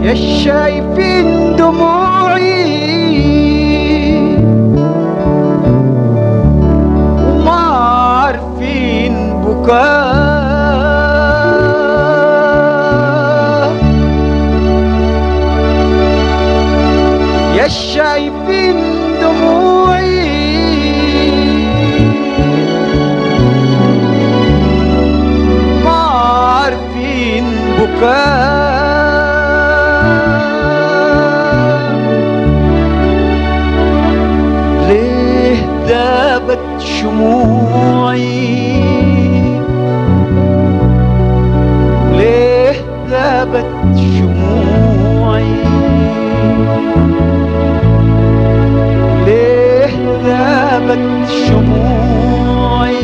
يا شايفين دموعي وما عارفين بكاء، يا شايفين دموعي ما عارفين بكاء. ذابت شموعي، ليه ذابت شموعي، ليه ذابت شموعي،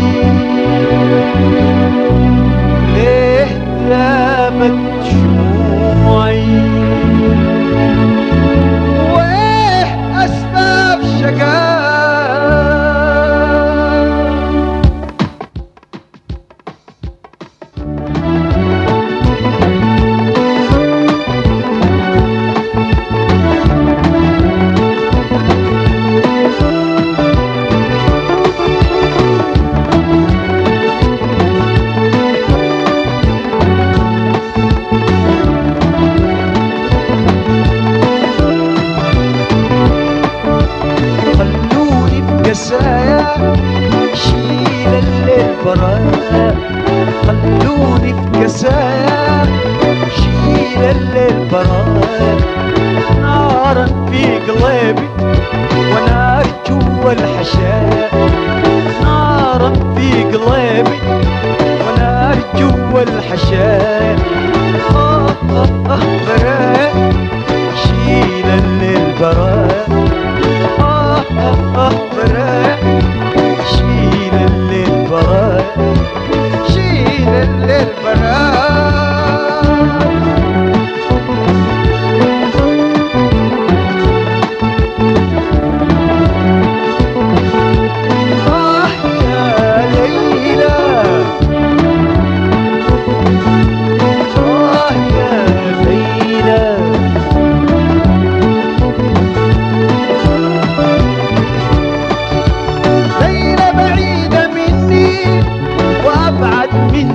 ليه ذابت شموعي، وايه اسباب شقاء. شيل الليل برايا، خلوني في كسايا، شيل الليل برايا، نارا في قلبي ونار جوا الحشايا، نارا في قلبي ونار جوا الحشايا. برايا شيل الليل برايا، برايا شيل الليل برايا، شيل الليل برايا. ليلة بعيدة مني وأبعد من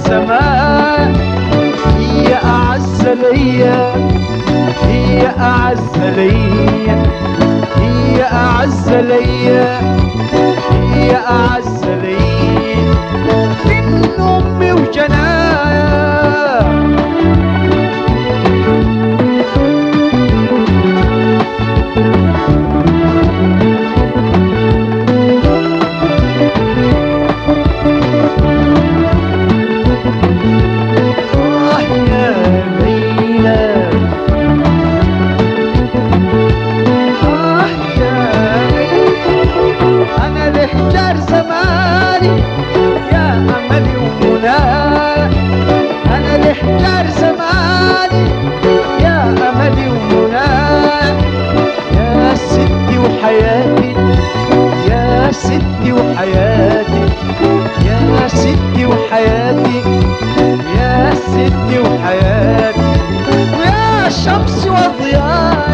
سماء، هي أعز ليا، هي أعز ليا، هي أعز ليا، هي أعز ليا من أمي وجنايا. يا ستي وحياتي، يا ستي وحياتي، يا ستي وحياتي، ويا شمس وضياء.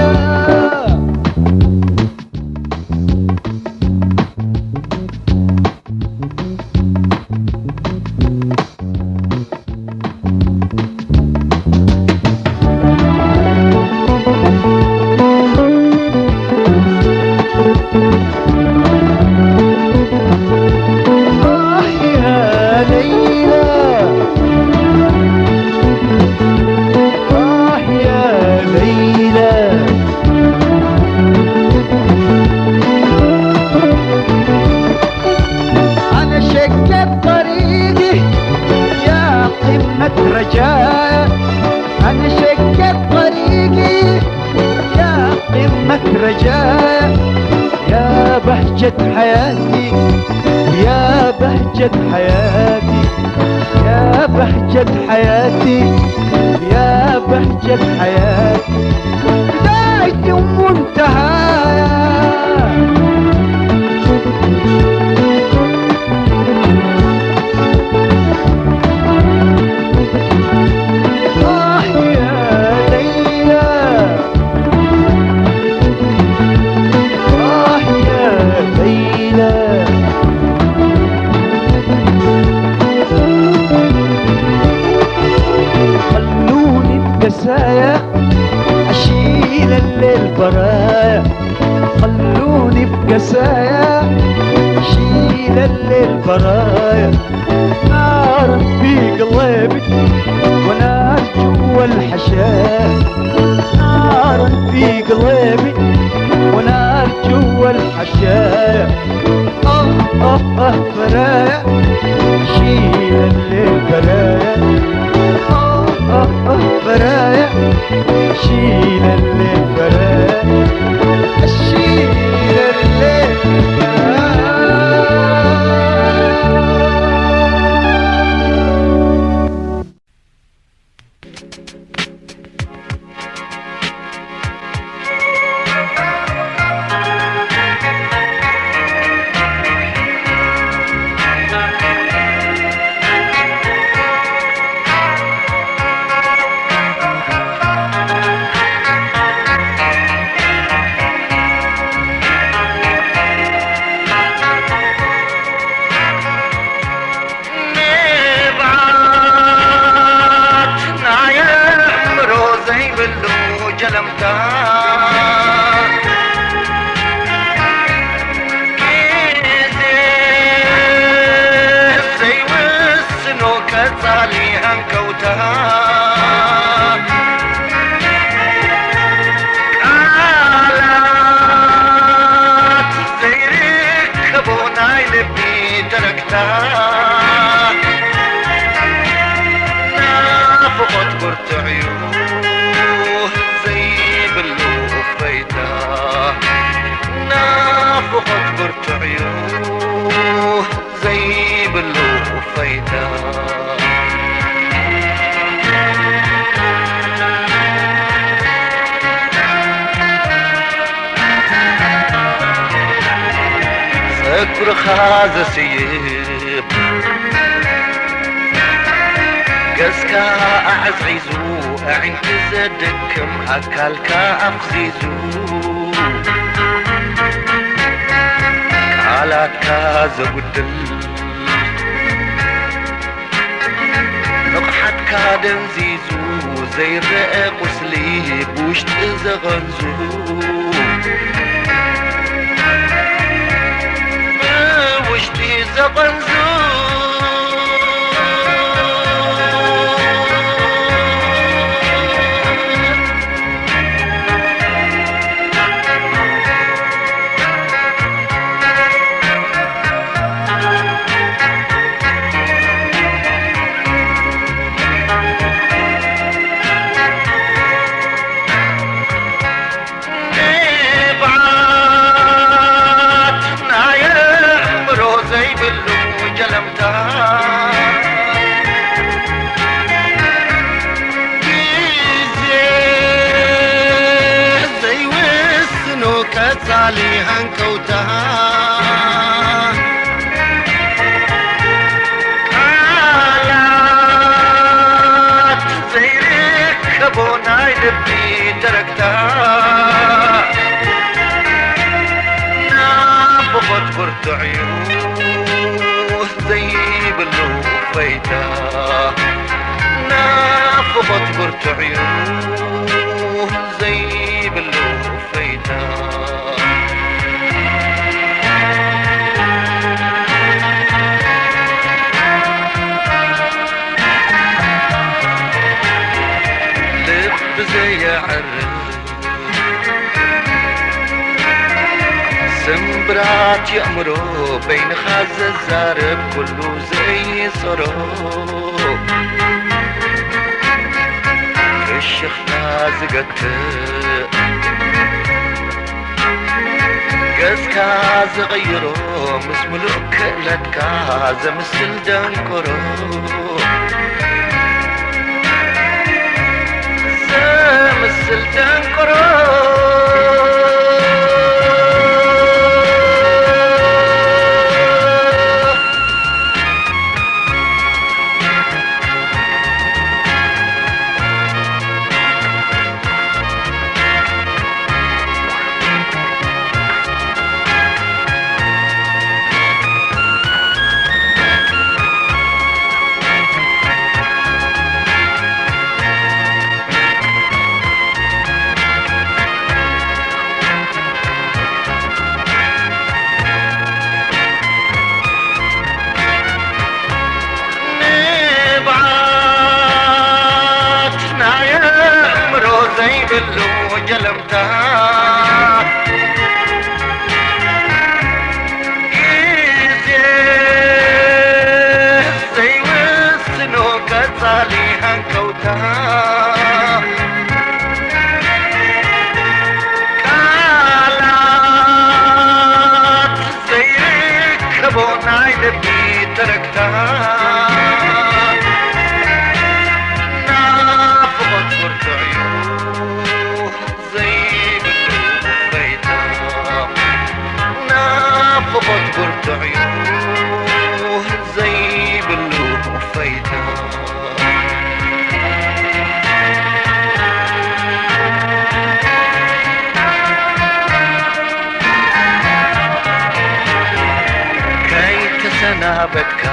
أنا شقت طريقي يا قمة رجاء، يا بهجة حياتي، يا بهجة حياتي، يا بهجة حياتي، يا بهجة حياتي، بداية ومنتهايا. الليل برايا خلوني بقسايا شيل الليل برايا نار في قلبي ونار جوا الحشايا نار في قلبي ونار جوا الحشايا برايا شيل الليل برايا برايا شيل الليل برايا شيل الليل برايا. خاز سيب قسكا أعزعزو أعين تزدكم أكالكا أفزيزو كالاتكا زودل نقحتكا دنزيزو زي الرئة قسلي بوشت زغنزو وشتي زغنزو صالحا كوتها آيات زيرك كبوناي لبي تركتها نابغت برت عيوه زي باللوفيتا نابغت برت عيوه زي باللوفيتا زي عرس سمبرات يأمرو بين خاز الزارب كله زي صرو الشيخ لازقت قز كاز غيرو مسملو كلت كاز مسل دنكرو مثل تنكرو زي بلو جلمتا زي وسنو كتالي هنكوتا كالات زي كبوناي لبي تركتها قرت عيوه زي بلوه وفيتها كي تسنابتك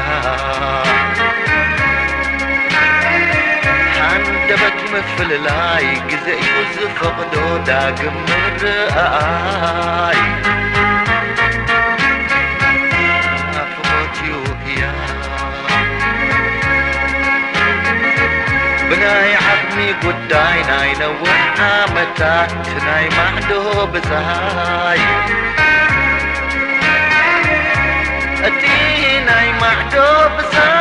حندبت مثل لاي قزي وزفقدو داقم مرآي بناي عظمي قداي ناي نوحنا متات ناي معدو بزاي اتي ناي معدو بزاي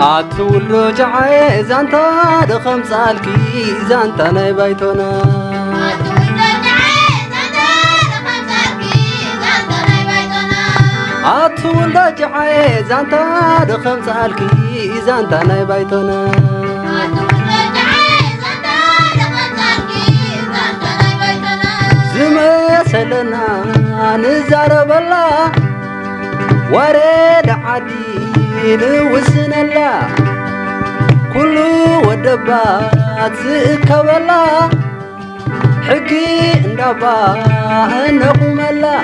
عطول رجعي زانتا دخم سالكي زانتا ناي بايتونا عطول رجعي زانتا دخم سالكي زانتا ناي بايتونا زما سلنا نزارب الله ورد عدي وسن الله كله ودبات زكبلا حقي اندبا نقوم الله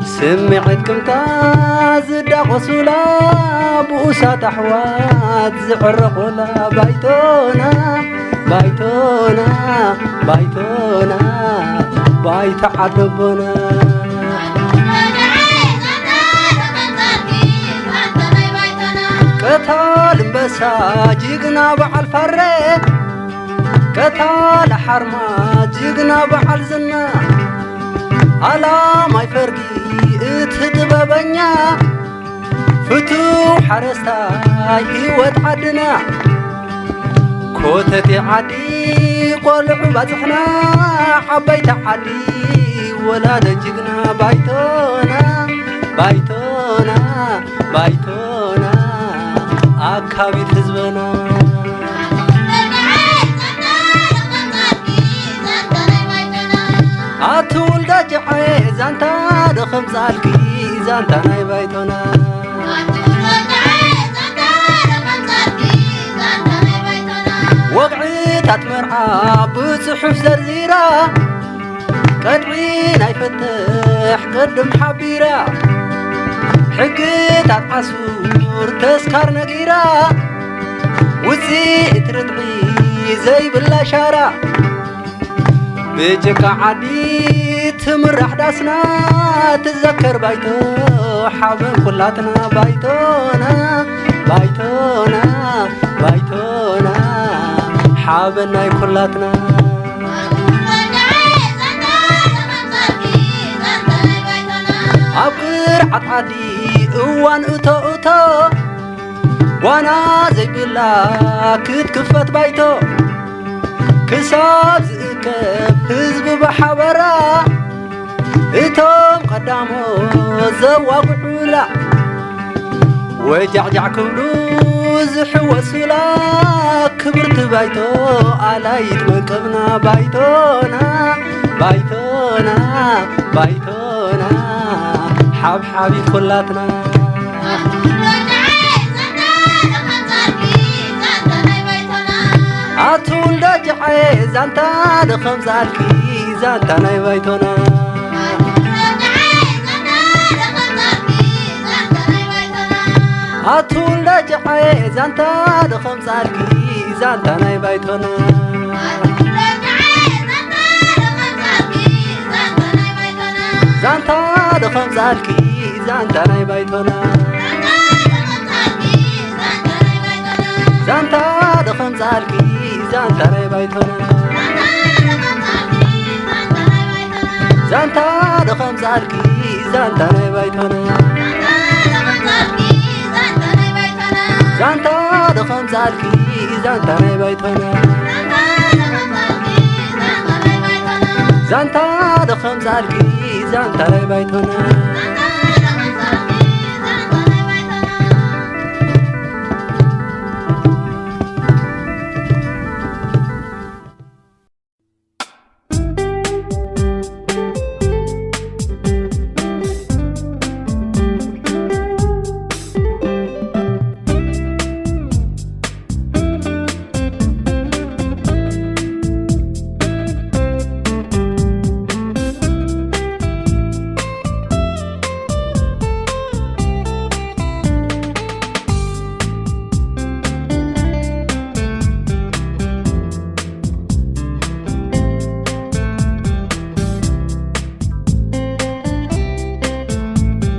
سمعتكم تازد غسولا بوسات احوات زعرقولا بايتونا بايتونا بايتونا بايت عدبنا قتال بسا جيقنا بعل فرق قتال حرما جيقنا بعل زنا على ما يفرقي اتدببنيا فتوح حرستا يوت عدنا كوتتي عدي قولع بزحنا حبيت عدي ولا دجقنا بايتونا بايتونا بايتونا أكابيت حزبنا أتول دجحي زانتا دخم زالكي زانتا ناي بايتونا وقعي تتمرعى بصحف زرزيرة قدعي ناي فتح قدم حبيرة حقيت عصور تسكر نقيرة وزيت ردعي زي بالاشارة بجك عدي تمر احداثنا تذكر بايتو حابن كلاتنا بايتونا بايتونا بايتونا حابنا كلاتنا أبقر عطعدي اوان اوتو اوتو وانا زي بلا كتكفت بايتو كساب زئكب حزب بحبرا اتوم قدامو زواقعولا وجعجع كبلو زحوسولا كبرت بايتو علايت منقبنا بايتونا بايتونا بايتونا حاب حابي كلاتنا أتول دجحي زانتا دخم زالكي زانتا ناي بايتونا أتول دجحي زانتا دخم زالكي زانتا ناي بايتونا زانتا دخم زالكي زانتا ناي بايتونا زانتا دخم زالكي زانتا ناي بايتونا زانتا دخم زالكي زانتا ناي بايتونا زانتا دخم زالكي زانتا ناي بايتونا زانتا دخم زالكي زانتا ناي بايتونا